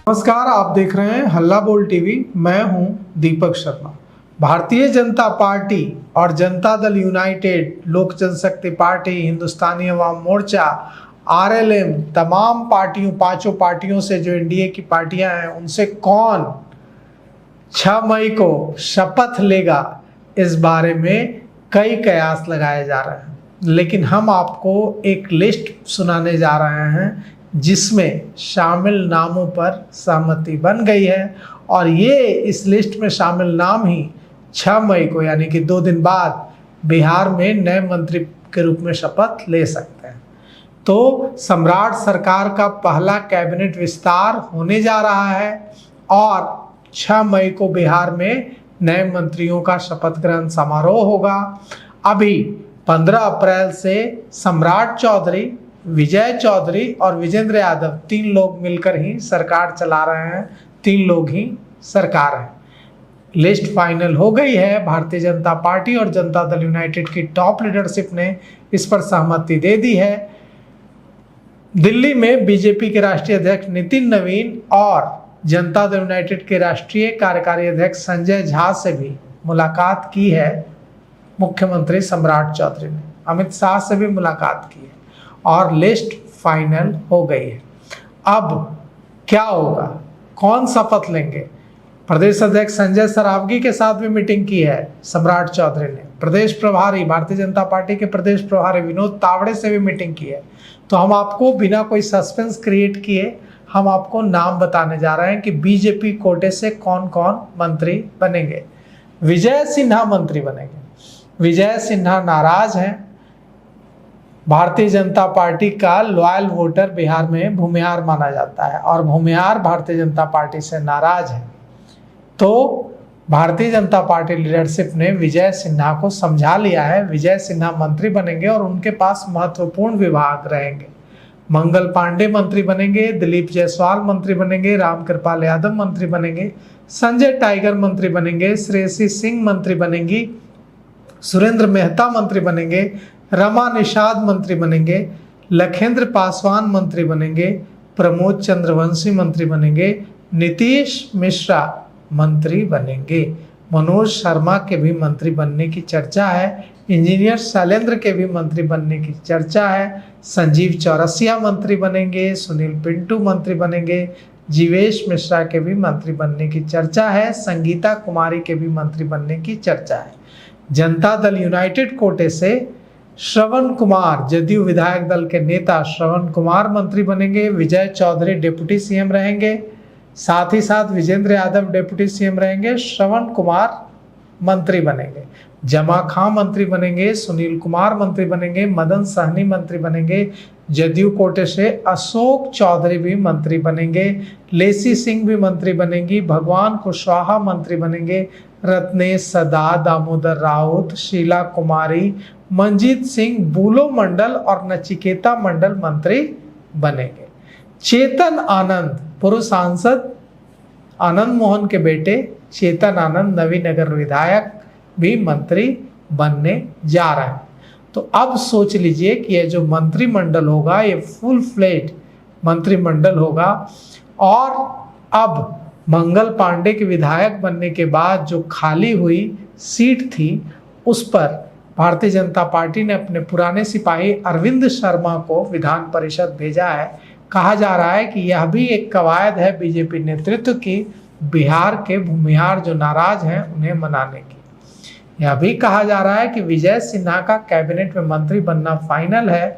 नमस्कार, आप देख रहे हैं हल्ला बोल टीवी। मैं हूं दीपक शर्मा। भारतीय जनता पार्टी और जनता दल यूनाइटेड, लोक जनशक्ति पार्टी, हिंदुस्तानी अवाम मोर्चा, आरएलएम, तमाम पार्टियों, पांचों पार्टियों से जो एनडीए की पार्टियां हैं, उनसे कौन 6 मई को शपथ लेगा, इस बारे में कई कयास लगाए जा रहे हैं। लेकिन हम आपको एक लिस्ट सुनाने जा रहे हैं जिसमें शामिल नामों पर सहमति बन गई है, और ये इस लिस्ट में शामिल नाम ही 6 मई को यानी कि 2 दिन बाद बिहार में नए मंत्री के रूप में शपथ ले सकते हैं। तो सम्राट सरकार का पहला कैबिनेट विस्तार होने जा रहा है और 6 मई को बिहार में नए मंत्रियों का शपथ ग्रहण समारोह होगा। अभी 15 अप्रैल से सम्राट चौधरी, विजय चौधरी और विजेंद्र यादव, 3 लोग मिलकर ही सरकार चला रहे हैं। 3 लोग ही सरकार है। लिस्ट फाइनल हो गई है। भारतीय जनता पार्टी और जनता दल यूनाइटेड की टॉप लीडरशिप ने इस पर सहमति दे दी है। दिल्ली में बीजेपी के राष्ट्रीय अध्यक्ष नितिन नवीन और जनता दल यूनाइटेड के राष्ट्रीय कार्यकारी अध्यक्ष संजय झा से भी मुलाकात की है मुख्यमंत्री सम्राट चौधरी ने। अमित शाह से भी मुलाकात की है और लिस्ट फाइनल हो गई है। अब क्या होगा, कौन शपथ लेंगे? प्रदेश अध्यक्ष संजय सरावगी के साथ भी मीटिंग की है सम्राट चौधरी ने। प्रदेश प्रभारी, भारतीय जनता पार्टी के प्रदेश प्रभारी विनोद तावड़े से भी मीटिंग की है। तो हम आपको बिना कोई सस्पेंस क्रिएट किए हम आपको नाम बताने जा रहे हैं कि बीजेपी कोटे से कौन कौन मंत्री बनेंगे। विजय सिन्हा मंत्री बनेंगे। विजय सिन्हा नाराज हैं। भारतीय जनता पार्टी का लॉयल वोटर बिहार में भूमिहार माना जाता है और भूमिहार भारतीय जनता पार्टी से नाराज है। तो भारतीय जनता पार्टी लीडरशिप ने विजय सिन्हा को समझा लिया है। विजय सिन्हा मंत्री बनेंगे और उनके पास महत्वपूर्ण विभाग रहेंगे। मंगल पांडे मंत्री बनेंगे, दिलीप जायसवाल मंत्री बनेंगे, रामकृपाल यादव मंत्री बनेंगे, संजय टाइगर मंत्री बनेंगे, श्रेयसी सिंह मंत्री बनेंगी, सुरेंद्र मेहता मंत्री बनेंगे, रमा निषाद मंत्री बनेंगे, लखेंद्र पासवान मंत्री बनेंगे, प्रमोद चंद्रवंशी मंत्री बनेंगे, नीतीश मिश्रा मंत्री बनेंगे, मनोज शर्मा के भी मंत्री बनने की चर्चा है, इंजीनियर शैलेंद्र के भी मंत्री बनने की चर्चा है, संजीव चौरसिया मंत्री बनेंगे, सुनील पिंटू मंत्री बनेंगे, जीवेश मिश्रा के भी मंत्री बनने की चर्चा है, संगीता कुमारी के भी मंत्री बनने की चर्चा है। जनता दल यूनाइटेड कोटे से श्रवण कुमार, जदयू विधायक दल के नेता श्रवण कुमार मंत्री बनेंगे। विजय चौधरी डिप्टी सीएम रहेंगे, साथ ही साथ विजेंद्र यादव डिप्टी सीएम रहेंगे। श्रवण कुमार मंत्री बनेंगे। जमा खां मंत्री बनेंगे, सुनील कुमार मंत्री बनेंगे, मदन सहनी मंत्री बनेंगे। जदयू कोटे से अशोक चौधरी भी मंत्री बनेंगे, लेसी सिंह भी मंत्री बनेंगी, भगवान कुशवाहा मंत्री बनेंगे, रत्नेश सदा, दामोदर राउत, शीला कुमारी, मंजीत सिंह बूलो मंडल और नचिकेता मंडल मंत्री बनेंगे। चेतन आनंद, पूर्व सांसद आनंद मोहन के बेटे चेतन आनंद, नवीनगर विधायक, भी मंत्री बनने जा रहे हैं। तो अब सोच लीजिए कि यह जो मंत्रिमंडल होगा, ये फुल फ्लेज मंत्रिमंडल होगा। और अब मंगल पांडे के विधायक बनने के बाद जो खाली हुई सीट थी, उस पर भारतीय जनता पार्टी ने अपने पुराने सिपाही अरविंद शर्मा को विधान परिषद भेजा है। कहा जा रहा है कि यह भी एक कवायद है बीजेपी नेतृत्व की, बिहार के भूमिहार जो नाराज हैं उन्हें मनाने की। यह भी कहा जा रहा है कि विजय सिन्हा का कैबिनेट में मंत्री बनना फाइनल है।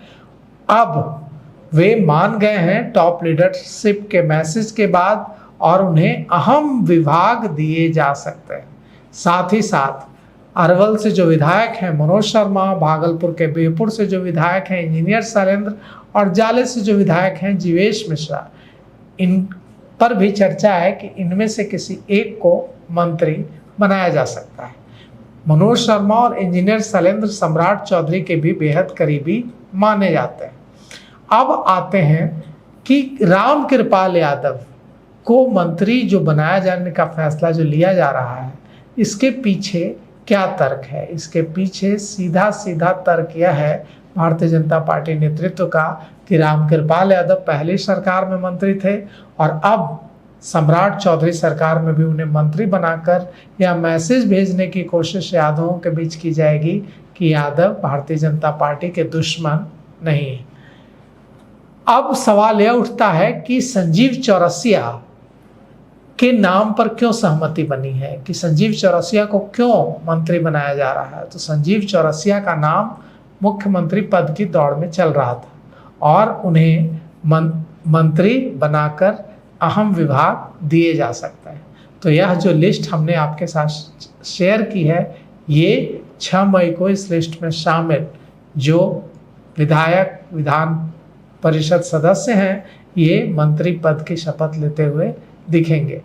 अब वे मान गए हैं टॉप लीडरशिप के मैसेज के बाद और उन्हें अहम विभाग दिए जा सकते हैं। साथ ही साथ अरवल से जो विधायक हैं मनोज शर्मा, भागलपुर के बेहपुर से जो विधायक हैं इंजीनियर शैलेंद्र और जाले से जो विधायक हैं जीवेश मिश्रा, इन पर भी चर्चा है कि इनमें से किसी एक को मंत्री बनाया जा सकता है। मनोज शर्मा और इंजीनियर शैलेंद्र सम्राट चौधरी के भी बेहद करीबी माने जाते हैं। अब आते हैं कि रामकृपाल यादव को मंत्री जो बनाया जाने का फैसला जो लिया जा रहा है, इसके पीछे क्या तर्क है? इसके पीछे सीधा सीधा तर्क यह है भारतीय जनता पार्टी नेतृत्व का कि रामकृपाल यादव पहली सरकार में मंत्री थे और अब सम्राट चौधरी सरकार में भी उन्हें मंत्री बनाकर यह मैसेज भेजने की कोशिश यादवों के बीच की जाएगी कि यादव भारतीय जनता पार्टी के दुश्मन नहीं है। अब सवाल यह उठता है कि संजीव चौरसिया के नाम पर क्यों सहमति बनी है, कि संजीव चौरसिया को क्यों मंत्री बनाया जा रहा है। तो संजीव चौरसिया का नाम मुख्यमंत्री पद की दौड़ में चल रहा था और उन्हें मंत्री बनाकर अहम विभाग दिए जा सकते हैं। तो यह जो लिस्ट हमने आपके साथ शेयर की है, ये 6 मई को इस लिस्ट में शामिल जो विधायक, विधान परिषद सदस्य हैं, ये मंत्री पद की शपथ लेते हुए दिखेंगे।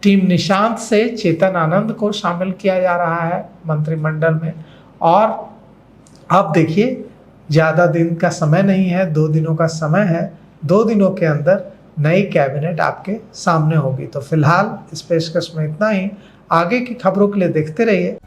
टीम निशांत से चेतन आनंद को शामिल किया जा रहा है मंत्रिमंडल में। और अब देखिए, ज़्यादा दिन का समय नहीं है, 2 दिनों का समय है। 2 दिनों के अंदर नई कैबिनेट आपके सामने होगी। तो फिलहाल इस पेशकश में इतना ही। आगे की खबरों के लिए देखते रहिए